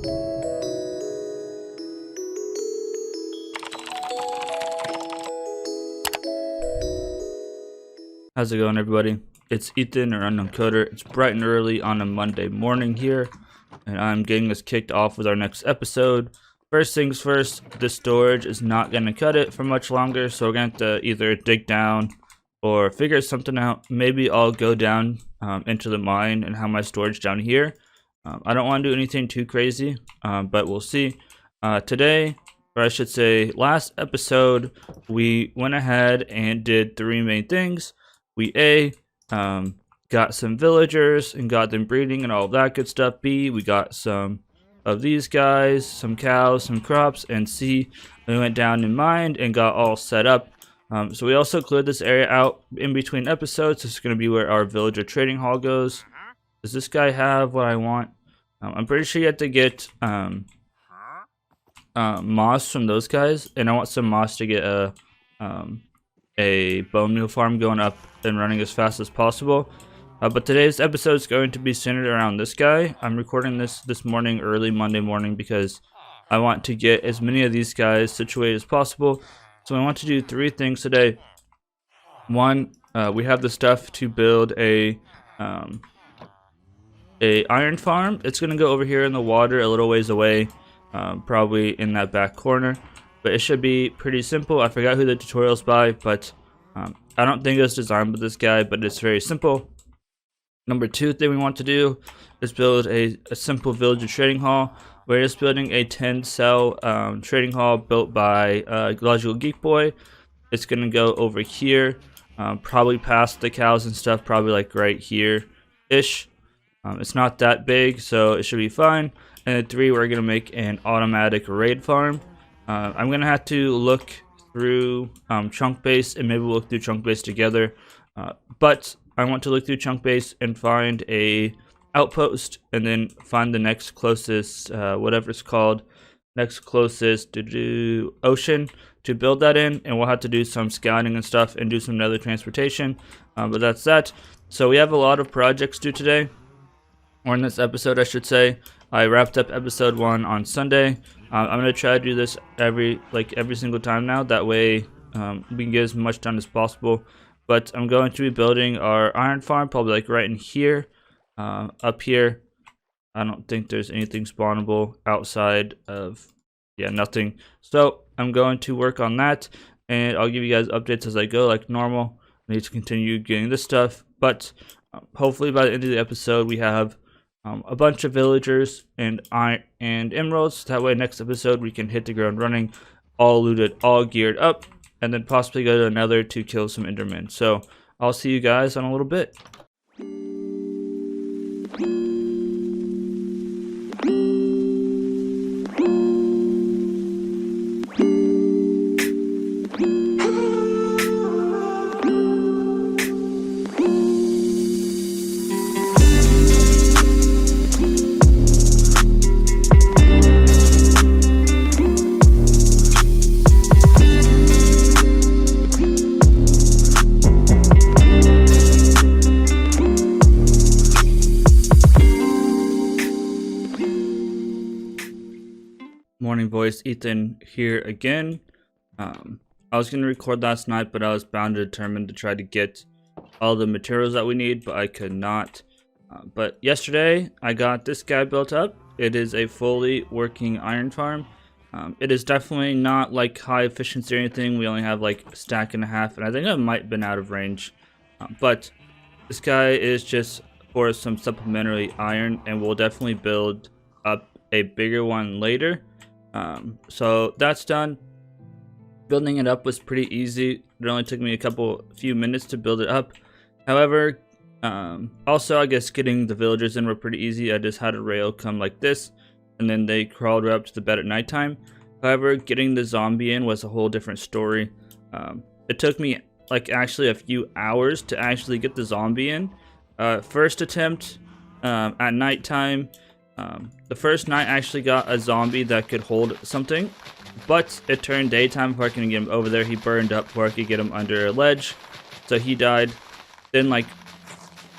How's it going, everybody? It's Ethan, or Unknown Coder. It's bright and early on a Monday morning here, and I'm getting us kicked off with our next episode. First things first, the storage is not going to cut it for much longer, so we're going to have to either dig down or figure something out. Maybe I'll go down into the mine and have my storage down here. I don't want to do anything too crazy, but we'll see. Today, or I should say last episode, we went ahead and did three main things. We got some villagers and got them breeding and all of that good stuff. B, we got some of these guys, some cows, some crops. And C, we went down and mined and got all set up. So we also cleared this area out in between episodes. This is going to be where our villager trading hall goes. Does this guy have what I want? I'm pretty sure you have to get moss from those guys, and I want some moss to get a bone meal farm going up and running as fast as possible. But today's episode is going to be centered around this guy. I'm recording this morning, early Monday morning, because I want to get as many of these guys situated as possible. So I want to do three things today. One, we have the stuff to build a iron farm. It's going to go over here in the water a little ways away, probably in that back corner. But it should be pretty simple. I forgot who the tutorial's by, but I don't think it was designed by this guy, but it's very simple. Number two thing we want to do is build a simple villager trading hall. We're just building a 10-cell trading hall built by Logical Geek Boy. It's going to go over here, probably past the cows and stuff, probably like right here-ish. It's not that big, so it should be fine. And then three, we're going to make an automatic raid farm. I'm going to have to look through chunk base, and maybe we'll look through chunk base together. But I want to look through chunk base and find a outpost, and then find the next closest, whatever it's called, next closest ocean to build that in. And we'll have to do some scouting and stuff and do some nether transportation. But that's that. So we have a lot of projects due today, or in this episode, I should say. I wrapped up episode 1 on Sunday. I'm going to try to do this every single time now. That way we can get as much done as possible. But I'm going to be building our iron farm probably like right in here. Up here, I don't think there's anything spawnable outside of, yeah, nothing. So I'm going to work on that, and I'll give you guys updates as I go like normal. I need to continue getting this stuff, but hopefully by the end of the episode we have a bunch of villagers and emeralds. That way next episode we can hit the ground running, all looted, all geared up, and then possibly go to another to kill some endermen. So I'll see you guys in a little bit. Morning boys, Ethan here again. I was going to record last night, but I was bound and determined to try to get all the materials that we need, but I could not. But yesterday I got this guy built up. It is a fully working iron farm. It is definitely not like high efficiency or anything. We only have like a stack and a half, and I think I might have been out of range. But this guy is just for some supplementary iron, and we'll definitely build up a bigger one later. So that's done. Building it up was pretty easy. It only took me a few minutes to build it up. However, also I guess getting the villagers in were pretty easy. I just had a rail come like this, and then they crawled right up to the bed at nighttime. However, getting the zombie in was a whole different story. It took me like actually a few hours to actually get the zombie in. First attempt at nighttime. The first night I actually got a zombie that could hold something, but it turned daytime before I could get him over there. He burned up before I could get him under a ledge, so he died. Then like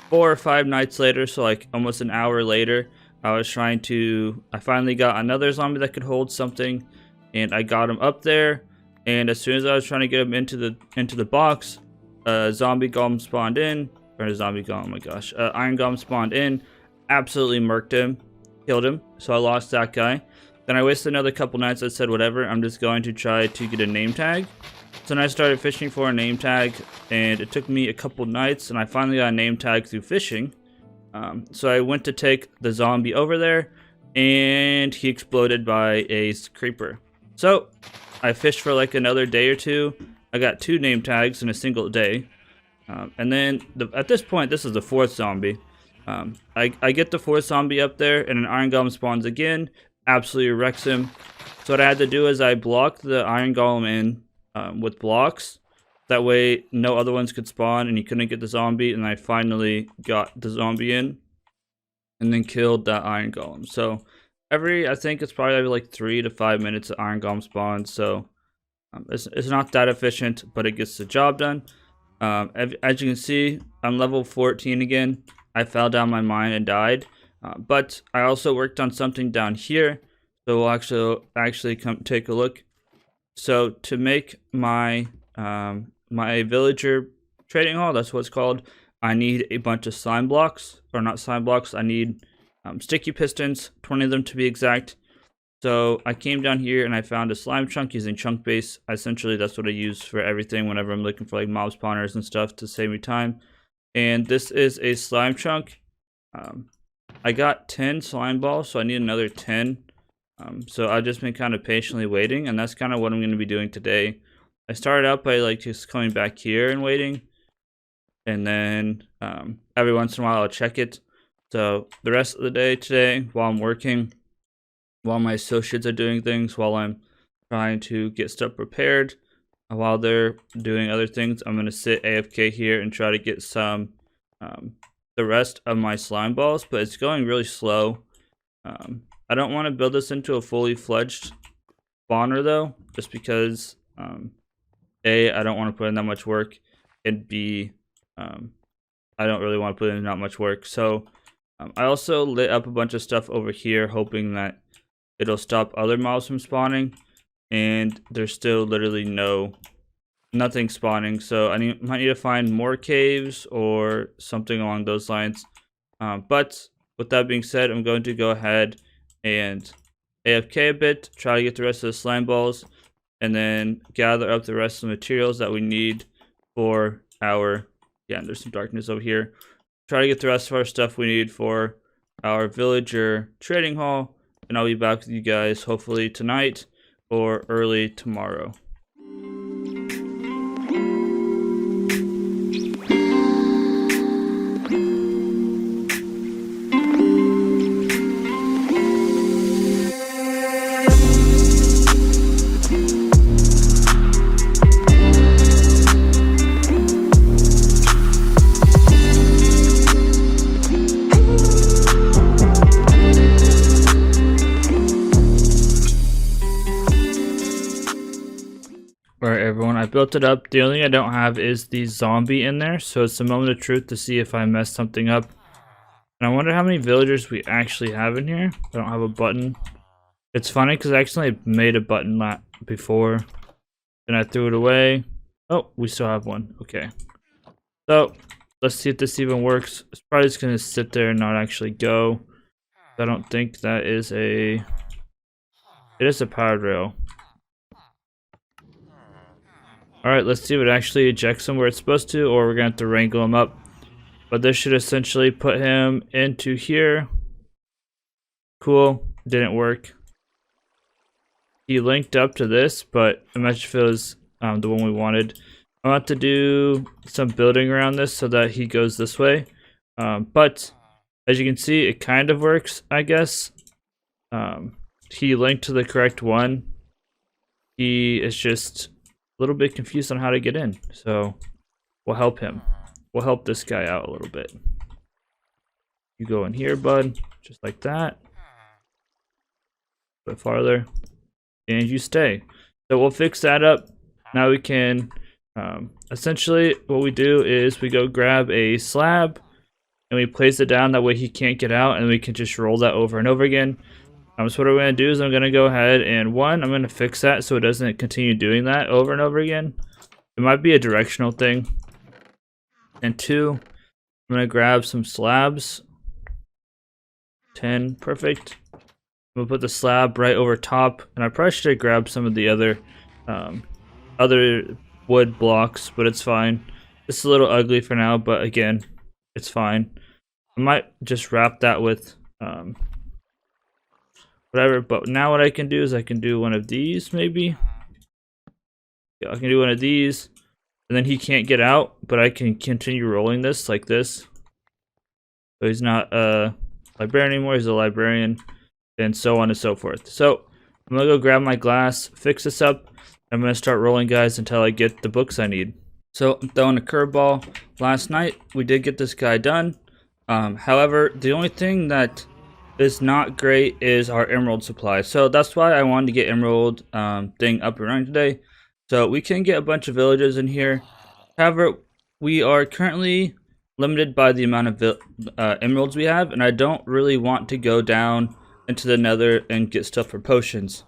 4 or 5 nights later, so like almost an hour later, I finally got another zombie that could hold something, and I got him up there. And as soon as I was trying to get him into the box, a zombie golem spawned in, or a zombie golem, oh my gosh, iron golem spawned in, absolutely murked him, killed him. So I lost that guy. Then I wasted another couple nights. I said, whatever, I'm just going to try to get a name tag. So then I started fishing for a name tag, and it took me a couple nights, and I finally got a name tag through fishing. So I went to take the zombie over there, and he exploded by a creeper. So I fished for like another day or two. I got 2 name tags in a single day. And then at this point, this is the 4th zombie. I get the 4th zombie up there, and an iron golem spawns again, absolutely wrecks him. So what I had to do is I blocked the iron golem in with blocks. That way no other ones could spawn and you couldn't get the zombie, and I finally got the zombie in and then killed that iron golem. So I think it's probably every like 3 to 5 minutes the iron golem spawns. So it's not that efficient, but it gets the job done. As you can see, I'm level 14 again. I fell down my mine and died. But I also worked on something down here. So we'll actually come take a look. So to make my my villager trading hall, that's what it's called, I need a bunch of slime blocks, or not slime blocks, I need sticky pistons, 20 of them to be exact. So I came down here and I found a slime chunk using chunk base. Essentially that's what I use for everything whenever I'm looking for like mob spawners and stuff to save me time. And this is a slime chunk. I got 10 slime balls, so I need another 10. So I've just been kind of patiently waiting, and that's kind of what I'm going to be doing today. I started out by like just coming back here and waiting, and then every once in a while I'll check it. So the rest of the day today, while I'm working, while my associates are doing things, while I'm trying to get stuff prepared, while they're doing other things, I'm going to sit AFK here and try to get some the rest of my slime balls, but it's going really slow. I don't want to build this into a fully fledged spawner though, just because A, I don't want to put in that much work, and B, I don't really want to put in that much work. So I also lit up a bunch of stuff over here, hoping that it'll stop other mobs from spawning, and there's still literally nothing spawning. So I might need to find more caves or something along those lines. But with that being said, I'm going to go ahead and AFK a bit, try to get the rest of the slime balls, and then gather up the rest of the materials that we need for our, yeah, there's some darkness over here. Try to get the rest of our stuff we need for our villager trading hall, and I'll be back with you guys hopefully tonight or early tomorrow. Alright everyone, I built it up. The only thing I don't have is the zombie in there, so it's a moment of truth to see if I messed something up. And I wonder how many villagers we actually have in here. I don't have a button. It's funny because I actually made a button before, and I threw it away. Oh, we still have one. Okay. So, let's see if this even works. It's probably just going to sit there and not actually go. I don't think that is a... It is a powered rail. Alright, let's see if it actually ejects him where it's supposed to, or we're going to have to wrangle him up. But this should essentially put him into here. Cool. Didn't work. He linked up to this, but imagine if it was the one we wanted. I'm about to do some building around this so that he goes this way. But as you can see, it kind of works, I guess. He linked to the correct one. He is just a little bit confused on how to get in, so we'll help him. We'll help this guy out a little bit. You go in here, bud, just like that. A bit farther, and you stay. So we'll fix that up. Now we can essentially what we do is we go grab a slab, and we place it down. That way he can't get out, and we can just roll that over and over again. So what I'm going to do is I'm going to go ahead and I'm going to fix that so it doesn't continue doing that over and over again. It might be a directional thing. And 2, I'm going to grab some slabs. 10, perfect. We'll put the slab right over top, and I probably should grab some of the other wood blocks, but it's fine. It's a little ugly for now, but again, it's fine. I might just wrap that with whatever, but now what I can do is I can do one of these maybe. Yeah, I can do one of these, and then he can't get out, but I can continue rolling this like this. So he's not a librarian anymore, he's a librarian, and so on and so forth. So I'm gonna go grab my glass, fix this up. I'm gonna start rolling, guys, until I get the books I need. So I'm throwing a curveball. Last night we did get this guy done. However, the only thing that is not great is our emerald supply. So that's why I wanted to get emerald thing up and running today. So we can get a bunch of villagers in here. However, we are currently limited by the amount of emeralds we have, and I don't really want to go down into the nether and get stuff for potions.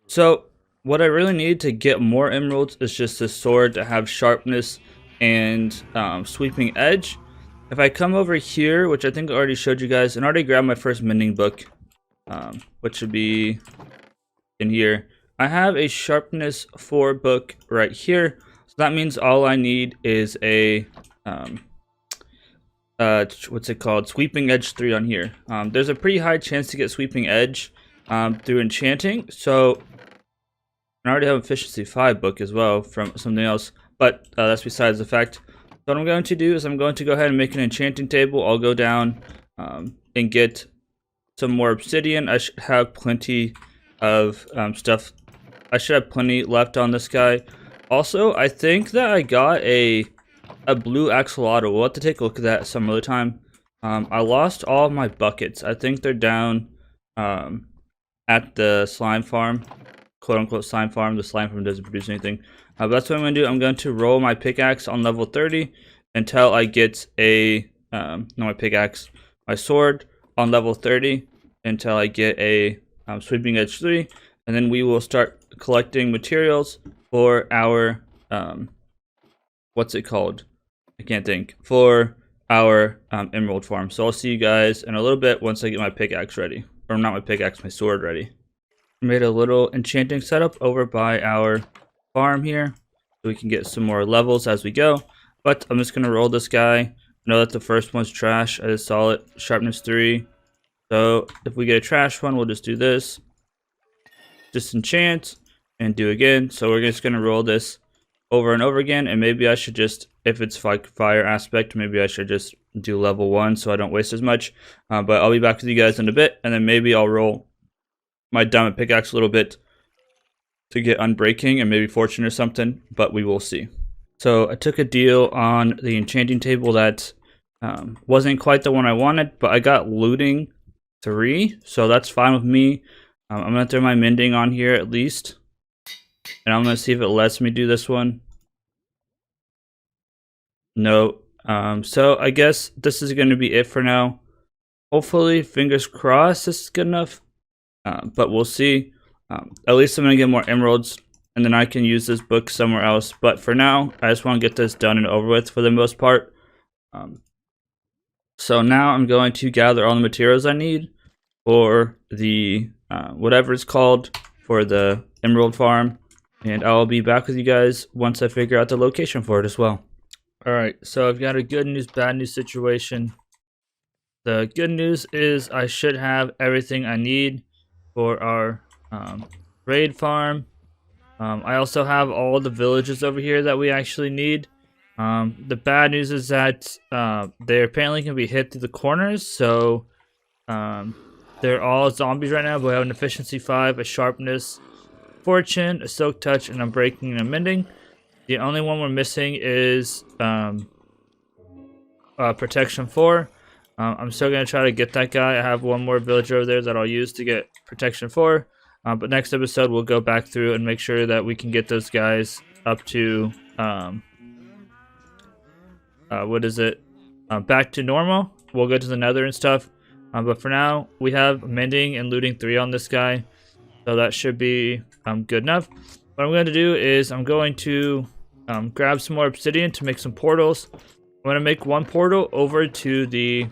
So what I really need to get more emeralds is just a sword to have sharpness and sweeping edge. If I come over here, which I think I already showed you guys, and I already grabbed my first mending book, which should be in here. I have a sharpness 4 book right here, so that means all I need is a what's it called, sweeping edge 3 on here. There's a pretty high chance to get sweeping edge through enchanting, so I already have efficiency 5 book as well from something else, but that's besides the fact. So what I'm going to do is I'm going to go ahead and make an enchanting table. I'll go down and get some more obsidian. I should have plenty of stuff. I should have plenty left on this guy. Also, I think that I got a blue axolotl. We'll have to take a look at that some other time. I lost all of my buckets. I think they're down at the slime farm, quote unquote slime farm. The slime farm doesn't produce anything. But that's what I'm going to do. I'm going to roll my pickaxe on level 30 until I get a no, my pickaxe, my sword on level 30 until I get a sweeping edge 3, and then we will start collecting materials for our what's it called? I can't think. For our emerald farm. So I'll see you guys in a little bit once I get my pickaxe ready, or not my pickaxe, my sword ready. I made a little enchanting setup over by our farm here so we can get some more levels as we go, but I'm just gonna roll this guy. I know that the first one's trash. I just saw it, sharpness 3. So if we get a trash one, we'll just do this, just enchant and do again. So we're just gonna roll this over and over again, and maybe I should just, if it's like fire aspect, maybe I should just do level 1 so I don't waste as much. But I'll be back with you guys in a bit, and then maybe I'll roll my diamond pickaxe a little bit to get unbreaking and maybe fortune or something, but we will see. So I took a deal on the enchanting table that wasn't quite the one I wanted, but I got looting 3, so that's fine with me. I'm gonna throw my mending on here at least, and I'm gonna see if it lets me do this one. No. So I guess this is gonna be it for now. Hopefully, fingers crossed, this is good enough, but we'll see. At least I'm going to get more emeralds, and then I can use this book somewhere else. But for now, I just want to get this done and over with for the most part. So now I'm going to gather all the materials I need for the, whatever it's called, for the emerald farm. And I'll be back with you guys once I figure out the location for it as well. Alright, so I've got a good news, bad news situation. The good news is I should have everything I need for our raid farm. I also have all the villages over here that we actually need. The bad news is that they apparently can be hit through the corners, so they're all zombies right now, but we have an efficiency 5, a sharpness, fortune, a silk touch, and unbreaking and mending. The only one we're missing is protection 4. I'm still going to try to get that guy. I have one more villager over there that I'll use to get protection 4. But next episode, we'll go back through and make sure that we can get those guys up to, what is it? Back to normal. we'll go to the nether and stuff. But for now, we have mending and looting 3 on this guy. So that should be good enough. What I'm going to do is I'm going to grab some more obsidian to make some portals. I'm going to make one portal over to the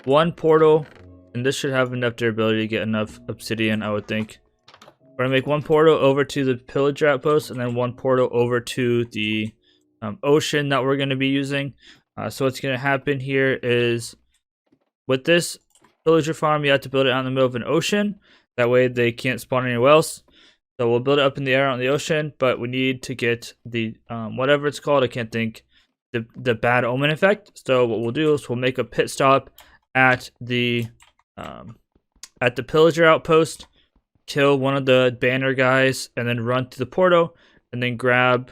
one portal, and this should have enough durability to get enough obsidian, I would think. We're going to make one portal over to the pillager outpost, and then one portal over to the ocean that we're going to be using. So what's going to happen here is with this pillager farm, you have to build it out in the middle of an ocean. That way they can't spawn anywhere else. So we'll build it up in the air on the ocean, but we need to get the whatever it's called, I can't think, the bad omen effect. So what we'll do is we'll make a pit stop at the pillager outpost, kill one of the banner guys, and then run to the portal, and then grab.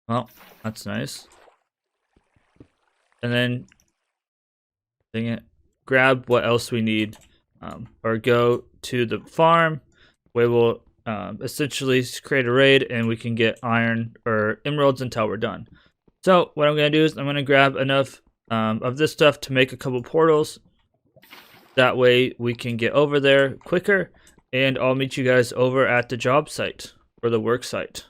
Well, that's nice. And then, grab what else we need, or go to the farm, where we'll essentially create a raid, and we can get iron or emeralds until we're done. So what I'm going to do is I'm going to grab enough of this stuff to make a couple portals. That way we can get over there quicker, and I'll meet you guys over at the job site, or the work site.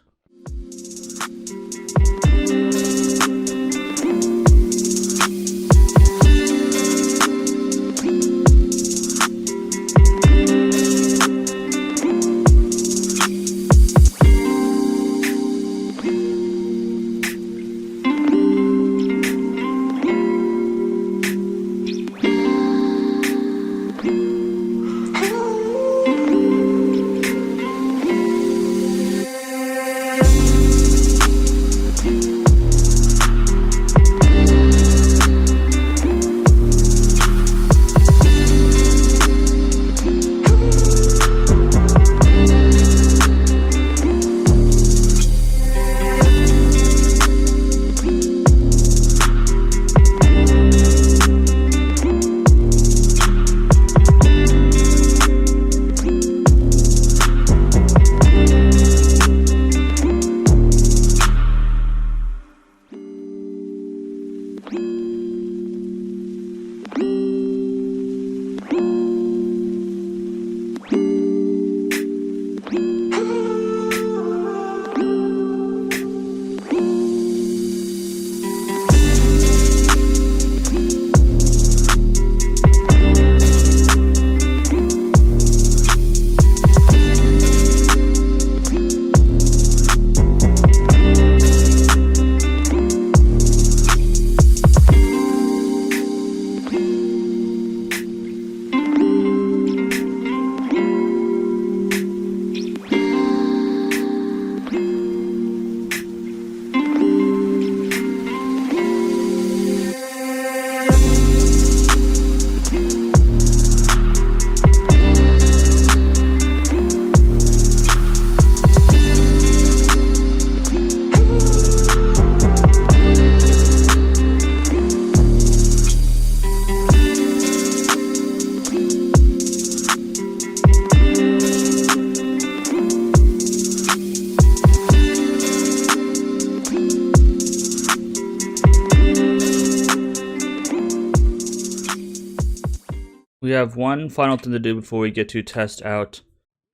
We have one final thing to do before we get to test out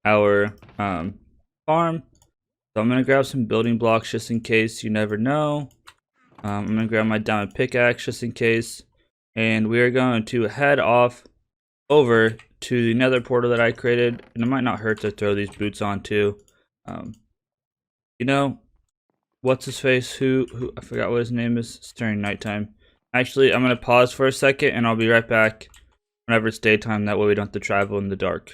our farm. So I'm going to grab some building blocks just in case, you never know. I'm going to grab my diamond pickaxe just in case. And we are going to head off over to the nether portal that I created. And it might not hurt to throw these boots on too. You know, what's his face? Who I forgot what his name is. It's during nighttime. Actually, I'm going to pause for a second and I'll be right back whenever it's daytime. That way we don't have to travel in the dark.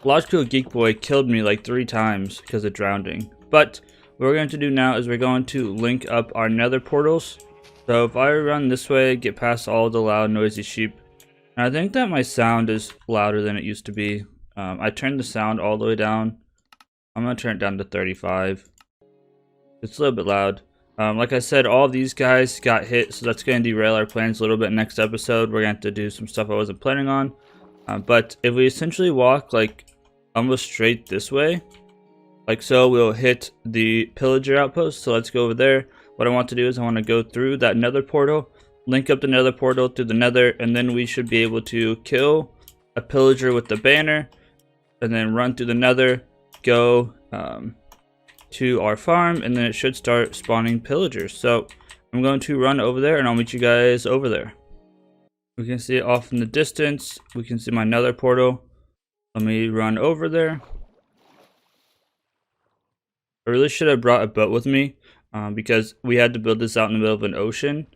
Logical Geek Boy killed me like 3 times because of drowning. But what we're going to do now is we're going to link up our nether portals. So if I run this way, get past all the loud noisy sheep. And I think that my sound is louder than it used to be. I turned the sound all the way down. I'm going to turn it down to 35. It's a little bit loud. Like I said, all of these guys got hit, so that's going to derail our plans a little bit. Next episode, we're going to have to do some stuff I wasn't planning on. But if we essentially walk like almost straight this way, like so. We'll hit the pillager outpost. So let's go over there. What I want to do is I want to go through that nether portal, link up the nether portal to the nether, and then we should be able to kill a pillager with the banner, and then run through the nether, go to our farm, and then it should start spawning pillagers. So I'm going to run over there and I'll meet you guys over there. We can see it off in the distance. We can see my nether portal. Let me run over there. I really should have brought a boat with me because we had to build this out in the middle of an ocean.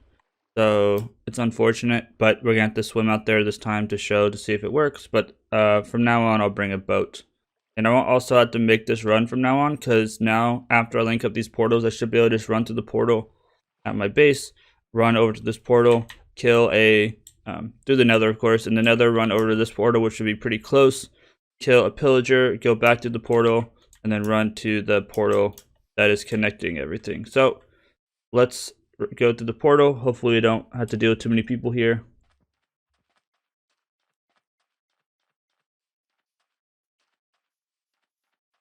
So it's unfortunate, but we're gonna have to swim out there this time to see if it works. But from now on, I'll bring a boat. And I won't also have to make this run from now on, because now after I link up these portals, I should be able to just run to the portal at my base, run over to this portal, kill a, through the nether of course, and the nether run over to this portal, which should be pretty close, kill a pillager, go back to the portal, and then run to the portal that is connecting everything. So let's go to the portal. Hopefully we don't have to deal with too many people here.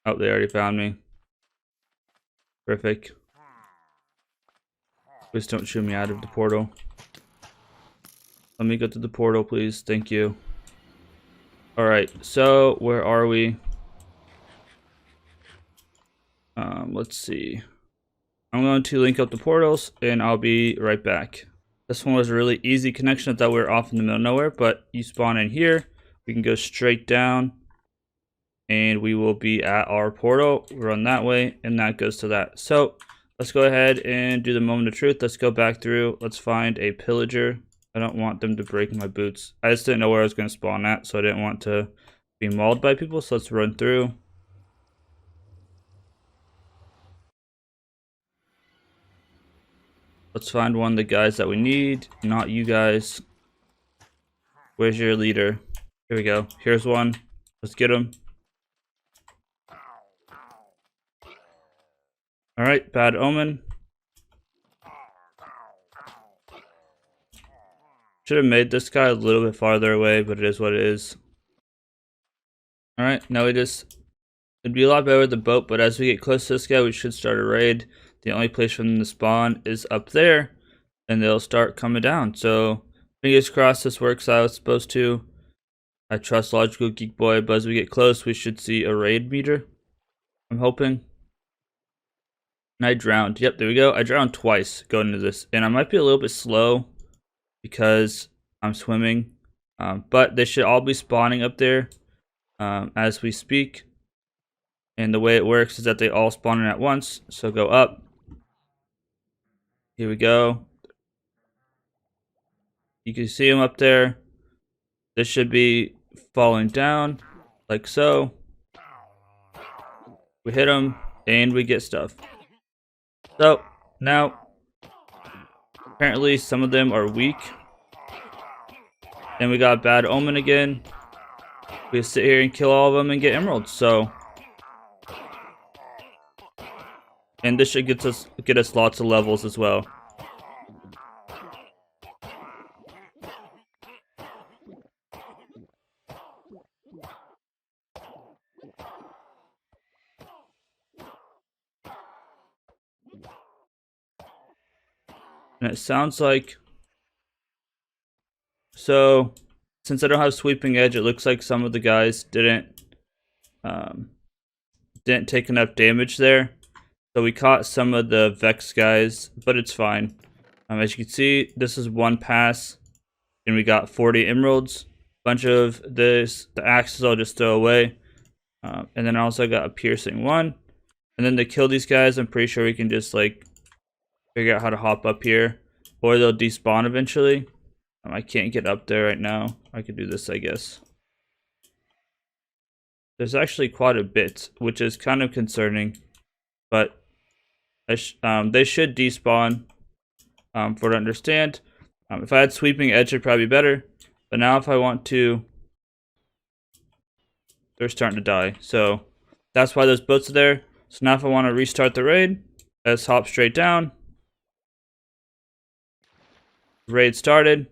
Oh, they already found me. Perfect. Please don't shoot me out of the portal. Let me go to the portal, please. Thank you. Alright, so where are we? Let's see. I'm going to link up the portals and I'll be right back. This one was a really easy connection. I thought we were off in the middle of nowhere, but you spawn in here. We can go straight down and we will be at our portal. Run that way and that goes to that. So let's go ahead and do the moment of truth. Let's go back through. Let's find a pillager. I don't want them to break my boots. I just didn't know where I was going to spawn at, so I didn't want to be mauled by people. So let's run through. Let's find one of the guys that we need, not you guys. Where's your leader? Here we go. Here's one. Let's get him. Alright, bad omen. Should have made this guy a little bit farther away, but it is what it is. Alright, now it'd be a lot better with the boat, but as we get close to this guy, we should start a raid. The only place for them to spawn is up there, and they'll start coming down. So, fingers crossed this works out. It's supposed to. I trust Logical Geek Boy, but as we get close, we should see a raid meter. I'm hoping. And I drowned. Yep, there we go. I drowned twice going into this, and I might be a little bit slow because I'm swimming. But they should all be spawning up there as we speak. And the way it works is that they all spawn in at once. So go up. Here we go. You can see them up there. This should be falling down like so. We hit them and we get stuff. So now apparently some of them are weak. And we got bad omen again. We sit here and kill all of them and get emeralds. So, and this should get us lots of levels as well. And it sounds like, so since I don't have sweeping edge, it looks like some of the guys didn't take enough damage there. So we caught some of the Vex guys, but it's fine. As you can see, this is one pass, and we got 40 emeralds. Bunch of this, the axes I'll just throw away. And then I also got a piercing one. And then to kill these guys, I'm pretty sure we can just like figure out how to hop up here, or they'll despawn eventually. I can't get up there right now. I could do this, I guess. There's actually quite a bit, which is kind of concerning, but they should despawn for to understand. If I had sweeping edge, it'd probably be better. But now if I want to, they're starting to die. So that's why those boats are there. So now if I want to restart the raid, let's hop straight down. Raid started.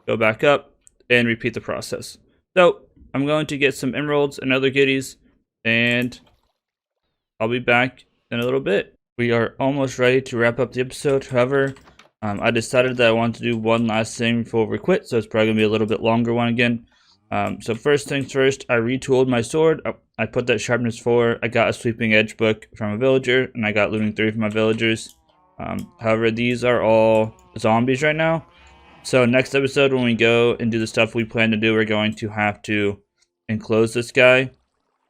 Go back up and repeat the process. So I'm going to get some emeralds and other goodies, and I'll be back in a little bit. We are almost ready to wrap up the episode. However, I decided that I want to do one last thing before we quit, so it's probably going to be a little bit longer one again. So first things first, I retooled my sword. I put that sharpness 4. I got a sweeping edge book from a villager, and I got looting 3 from my villagers. However, these are all zombies right now. So next episode, when we go and do the stuff we plan to do, we're going to have to enclose this guy.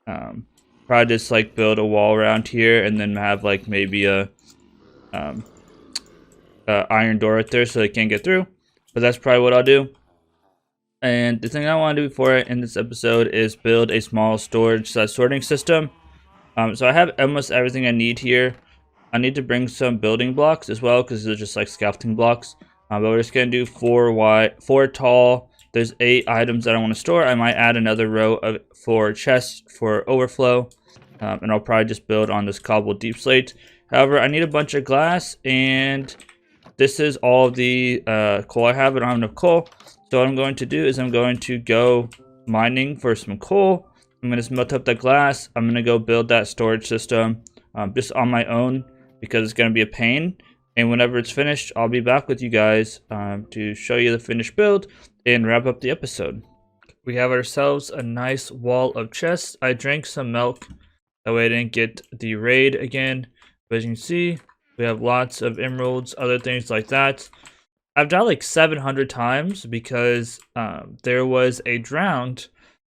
Probably just like build a wall around here, and then have like maybe a iron door right there so they can't get through. But that's probably what I'll do. And the thing I want to do before I end this episode is build a small storage sorting system. So I have almost everything I need here. I need to bring some building blocks as well, because they're just like scaffolding blocks. But we're just gonna do 4 wide, 4 tall. There's 8 items that I want to store. I might add another row of 4 chests for overflow, and I'll probably just build on this cobbled deep slate. However, I need a bunch of glass, and this is all of the coal I have. I don't have enough coal, so what I'm going to do is I'm going to go mining for some coal. I'm going to melt up that glass. I'm going to go build that storage system just on my own, because it's going to be a pain. And whenever it's finished, I'll be back with you guys to show you the finished build and wrap up the episode. We have ourselves a nice wall of chests. I drank some milk, that way I didn't get the raid again. But as you can see, we have lots of emeralds, other things like that. I've died like 700 times because there was a drowned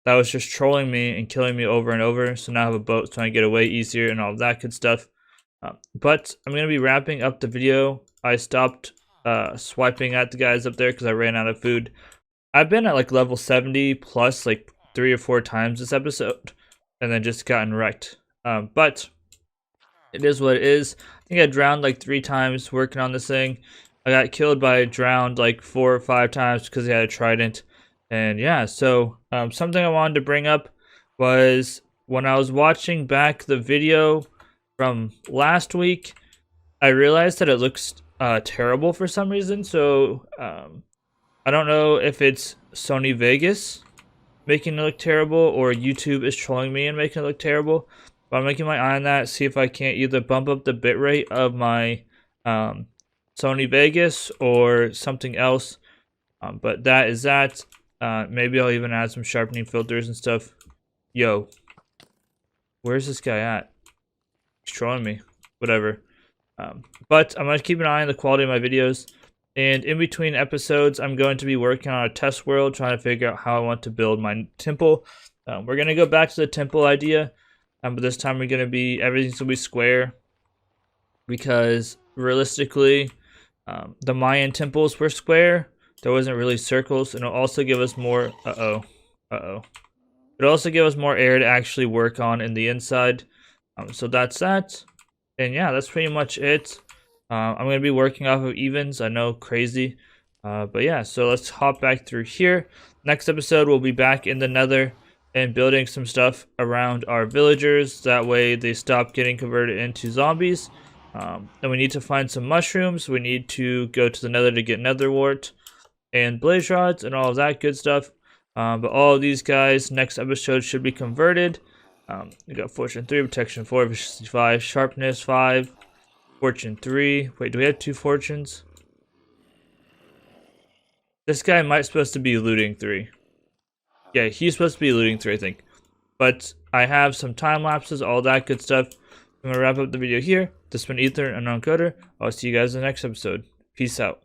that was just trolling me and killing me over and over. So now I have a boat so I can get away easier and all of that good stuff. But I'm going to be wrapping up the video. I stopped swiping at the guys up there because I ran out of food. I've been at like level 70 plus like 3 or 4 times this episode, and then just gotten wrecked. But it is what it is. I think I drowned like 3 times working on this thing. I got killed by a drowned like 4 or 5 times because he had a trident. And yeah, so something I wanted to bring up was when I was watching back the video from last week, I realized that it looks terrible for some reason. So I don't know if it's Sony Vegas making it look terrible or YouTube is trolling me and making it look terrible. But I'm making my eye on that, see if I can't either bump up the bitrate of my Sony Vegas or something else. But that is that. Maybe I'll even add some sharpening filters and stuff. Yo, where's this guy at? He's trolling me. Whatever. But I'm going to keep an eye on the quality of my videos. And in between episodes, I'm going to be working on a test world, trying to figure out how I want to build my temple. We're going to go back to the temple idea. But this time we're going to be, everything's going to be square. Because realistically, the Mayan temples were square. There wasn't really circles. And it'll also give us more, it'll also give us more air to actually work on in the inside. So that's that. And yeah, that's pretty much it. I'm going to be working off of evens. I know, crazy. But yeah, so let's hop back through here. Next episode, we'll be back in the nether and building some stuff around our villagers. That way they stop getting converted into zombies. And we need to find some mushrooms. We need to go to the nether to get nether wart and blaze rods and all of that good stuff. But all of these guys, next episode should be converted. We got fortune 3, protection 4, efficiency 5, sharpness 5, fortune 3. Wait, do we have 2 fortunes? This guy might supposed to be looting 3. Yeah, he's supposed to be looting 3, I think. But I have some time lapses, all that good stuff. I'm gonna wrap up the video here. This has been Ether, Unknown Coder. I'll see you guys in the next episode. Peace out.